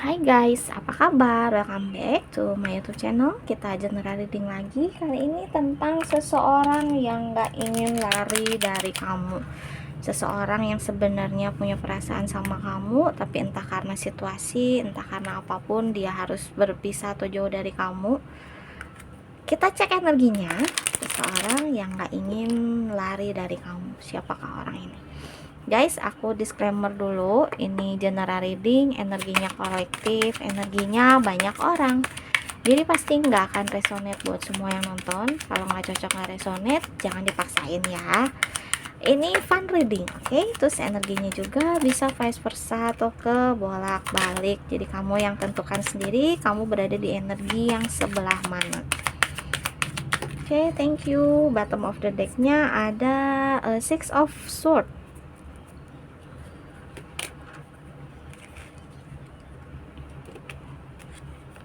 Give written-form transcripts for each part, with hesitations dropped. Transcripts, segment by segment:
Hai guys, apa kabar? Welcome back to my YouTube channel. Kita general reading lagi. Kali ini tentang seseorang yang gak ingin lari dari kamu. Seseorang yang sebenarnya punya perasaan sama kamu, tapi entah karena situasi, entah karena apapun, dia harus berpisah atau jauh dari kamu. Kita cek energinya. Seseorang yang gak ingin lari dari kamu. Siapakah orang ini? Guys, aku disclaimer dulu, ini general reading, energinya kolektif, energinya banyak orang, jadi pasti nggak akan resonate buat semua yang nonton. Kalau nggak cocok, nggak resonate, jangan dipaksain ya. Ini fun reading, oke? Terus energinya juga bisa vice versa atau ke bolak balik, jadi kamu yang tentukan sendiri kamu berada di energi yang sebelah mana. Oke, thank you. Bottom of the decknya ada Six of Swords.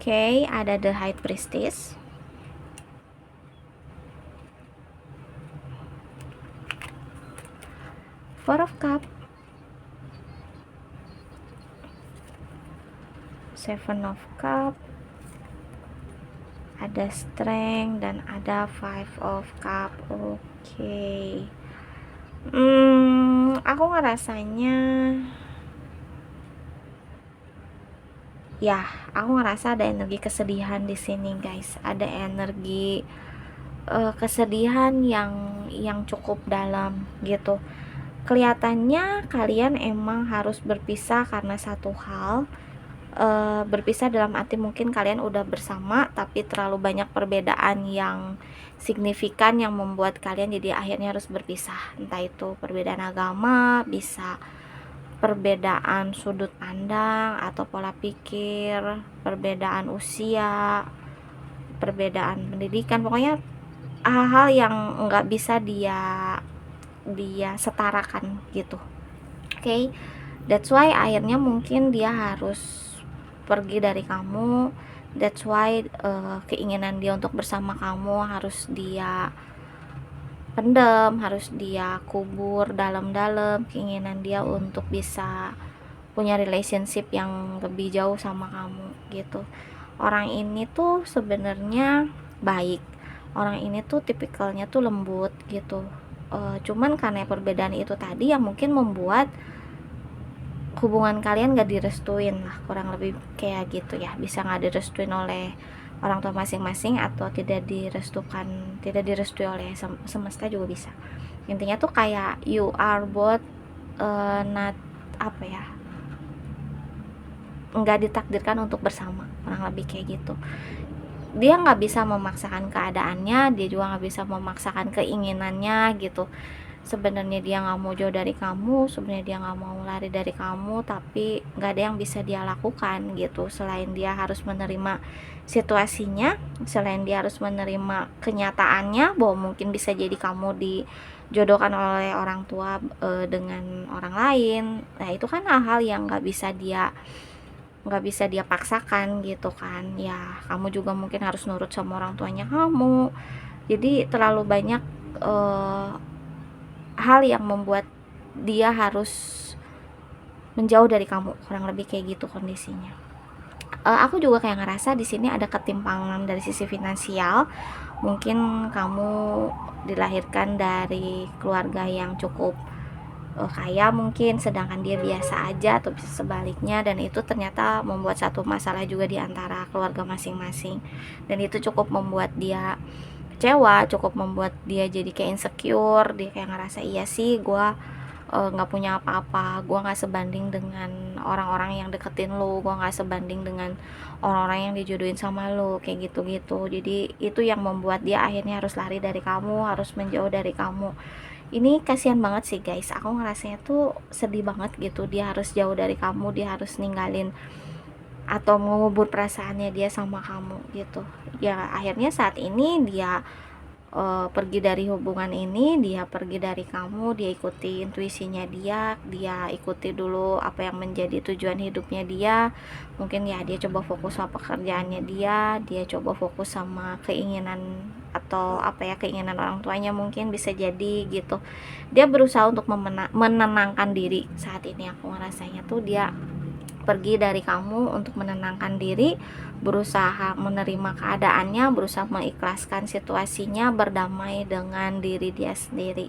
Oke, ada The High Priestess. Four of Cup. Seven of Cup. Ada Strength dan ada Five of Cup. Oke. Aku ngerasanya aku ngerasa ada energi kesedihan di sini, guys. Ada energi kesedihan yang cukup dalam gitu. Kelihatannya kalian emang harus berpisah karena satu hal. Berpisah dalam arti mungkin kalian udah bersama tapi terlalu banyak perbedaan yang signifikan yang membuat kalian jadi akhirnya harus berpisah. Entah itu perbedaan agama, bisa perbedaan sudut pandang atau pola pikir, perbedaan usia, perbedaan pendidikan, pokoknya hal-hal yang nggak bisa dia setarakan gitu. Oke, that's why akhirnya mungkin dia harus pergi dari kamu. That's why keinginan dia untuk bersama kamu harus dia pendam, harus dia kubur dalam-dalam. Keinginan dia untuk bisa punya relationship yang lebih jauh sama kamu gitu. Orang ini tuh sebenarnya baik, orang ini tuh tipikalnya tuh lembut gitu. Cuman karena perbedaan itu tadi yang mungkin membuat hubungan kalian gak direstuin lah, kurang lebih kayak gitu ya. Bisa gak direstuin oleh orang tua masing-masing atau tidak direstui oleh semesta juga bisa. Intinya tuh kayak you are both not nggak ditakdirkan untuk bersama, kurang lebih kayak gitu. Dia nggak bisa memaksakan keadaannya, dia juga nggak bisa memaksakan keinginannya gitu. Sebenarnya dia nggak mau jauh dari kamu, sebenarnya dia nggak mau lari dari kamu, tapi nggak ada yang bisa dia lakukan gitu selain dia harus menerima situasinya, selain dia harus menerima kenyataannya bahwa mungkin bisa jadi kamu dijodohkan oleh orang tua dengan orang lain. Nah itu kan hal-hal yang nggak bisa dia paksakan gitu kan ya. Kamu juga mungkin harus nurut sama orang tuanya kamu, jadi terlalu banyak hal yang membuat dia harus menjauh dari kamu, kurang lebih kayak gitu kondisinya. Aku juga kayak ngerasa di sini ada ketimpangan dari sisi finansial. Mungkin kamu dilahirkan dari keluarga yang cukup kaya mungkin, sedangkan dia biasa aja atau bisa sebaliknya, dan itu ternyata membuat satu masalah juga di antara keluarga masing-masing, dan itu cukup membuat dia kecewa, cukup membuat dia jadi kayak insecure. Dia kayak ngerasa iya sih gue nggak punya apa-apa, gue nggak sebanding dengan orang-orang yang deketin lo, gue nggak sebanding dengan orang-orang yang dijodohin sama lo, kayak gitu-gitu. Jadi itu yang membuat dia akhirnya harus lari dari kamu, harus menjauh dari kamu. Ini kasihan banget sih guys, aku ngerasanya tuh sedih banget gitu. Dia harus jauh dari kamu, dia harus ninggalin atau mengubur perasaannya dia sama kamu gitu ya. Akhirnya saat ini dia pergi dari hubungan ini, dia pergi dari kamu, dia ikuti intuisinya dia ikuti dulu apa yang menjadi tujuan hidupnya dia. Mungkin ya dia coba fokus sama pekerjaannya dia coba fokus sama keinginan atau keinginan orang tuanya, mungkin bisa jadi gitu. Dia berusaha untuk menenangkan diri saat ini. Aku ngerasanya tuh dia pergi dari kamu untuk menenangkan diri, berusaha menerima keadaannya, berusaha mengikhlaskan situasinya, berdamai dengan diri dia sendiri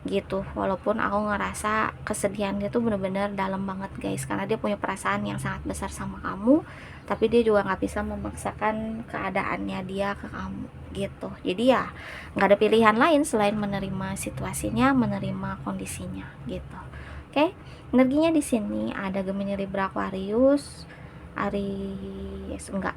gitu. Walaupun aku ngerasa kesedihan dia tuh bener-bener dalam banget guys, karena dia punya perasaan yang sangat besar sama kamu, tapi dia juga nggak bisa memaksakan keadaannya dia ke kamu gitu. Jadi ya nggak ada pilihan lain selain menerima situasinya, menerima kondisinya gitu. Oke, energinya di sini ada Gemini, Libra, Aquarius, Aries enggak,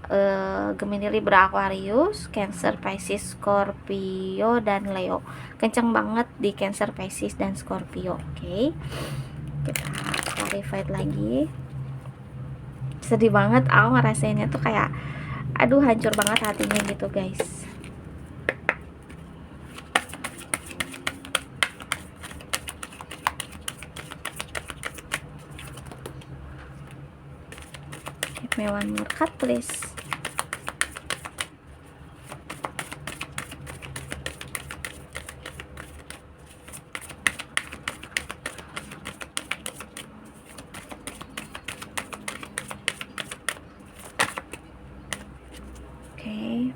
Gemini, Libra, Aquarius, Cancer, Pisces, Scorpio, dan Leo. Kenceng banget di Cancer, Pisces, dan Scorpio. Oke, kita clarified lagi. Sedih banget, aku ngerasainnya tuh kayak aduh hancur banget hatinya gitu guys. Give me one more card please.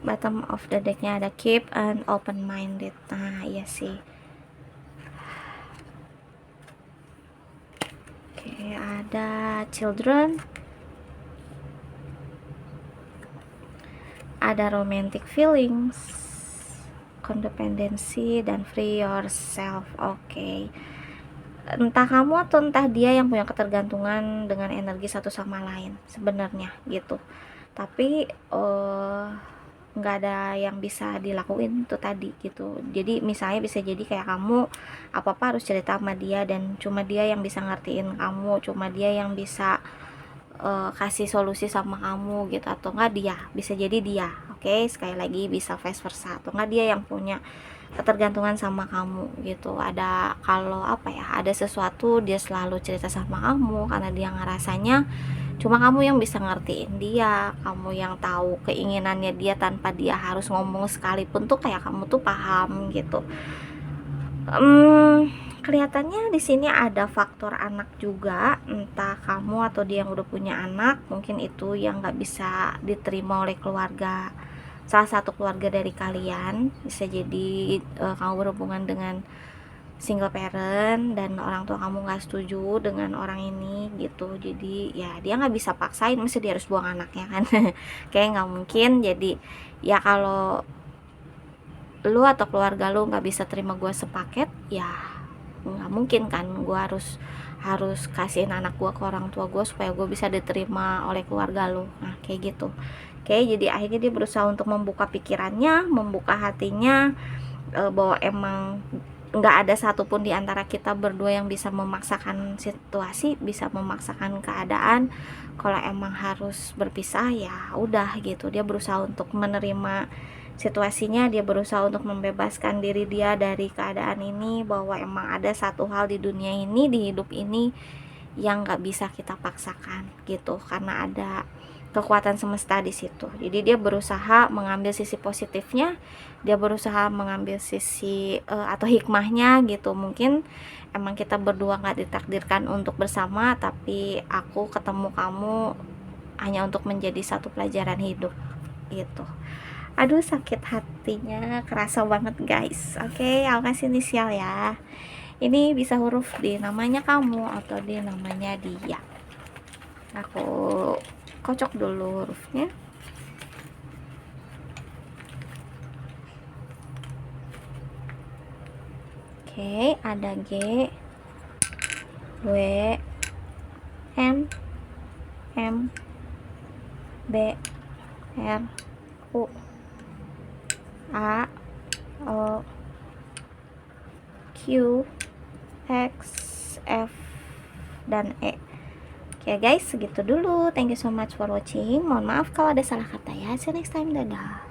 Bottom of the decknya ada keep and open minded. Nah iya sih. Oke, ada children, ada romantic feelings, codependency, dan free yourself. Oke, entah kamu atau entah dia yang punya ketergantungan dengan energi satu sama lain sebenarnya gitu. Tapi nggak ada yang bisa dilakuin tuh tadi gitu. Jadi misalnya bisa jadi kayak kamu apa-apa harus cerita sama dia, dan cuma dia yang bisa ngertiin kamu, cuma dia yang bisa kasih solusi sama kamu gitu, atau enggak dia, bisa jadi dia. Oke, sekali lagi bisa vice versa, atau enggak dia yang punya ketergantungan sama kamu gitu. Ada, kalau apa ya, ada sesuatu dia selalu cerita sama kamu karena dia ngerasanya cuma kamu yang bisa ngertiin dia, kamu yang tahu keinginannya dia tanpa dia harus ngomong sekalipun tuh kayak kamu tuh paham gitu. Kelihatannya di sini ada faktor anak juga, entah kamu atau dia yang udah punya anak, mungkin itu yang nggak bisa diterima oleh keluarga, salah satu keluarga dari kalian. Bisa jadi kamu berhubungan dengan single parent dan orang tua kamu nggak setuju dengan orang ini gitu. Jadi ya dia nggak bisa paksain, mesti dia harus buang anaknya kan. Kayak nggak mungkin. Jadi ya kalau lu atau keluarga lu nggak bisa terima gue sepaket, ya nggak mungkin kan gue harus kasihin anak gue ke orang tua gue supaya gue bisa diterima oleh keluarga lu. Nah kayak gitu. Oke, jadi akhirnya dia berusaha untuk membuka pikirannya, membuka hatinya, bahwa emang nggak ada satupun di antara kita berdua yang bisa memaksakan situasi, bisa memaksakan keadaan. Kalau emang harus berpisah ya udah gitu. Dia berusaha untuk menerima situasinya, dia berusaha untuk membebaskan diri dia dari keadaan ini, bahwa emang ada satu hal di dunia ini, di hidup ini yang nggak bisa kita paksakan gitu, karena ada kekuatan semesta di situ. Jadi dia berusaha mengambil sisi positifnya, dia berusaha mengambil sisi atau hikmahnya gitu. Mungkin emang kita berdua nggak ditakdirkan untuk bersama, tapi aku ketemu kamu hanya untuk menjadi satu pelajaran hidup gitu. Aduh sakit hatinya kerasa banget guys. Oke, aku kasih inisial ya. Ini bisa huruf di namanya kamu atau di namanya dia. Aku kocok dulu hurufnya. Oke, ada G, W, M, B, R, U, A, O, Q, X, F, dan E. Oke guys, segitu dulu. Thank you so much for watching. Mohon maaf kalau ada salah kata ya. See you next time. Dadah.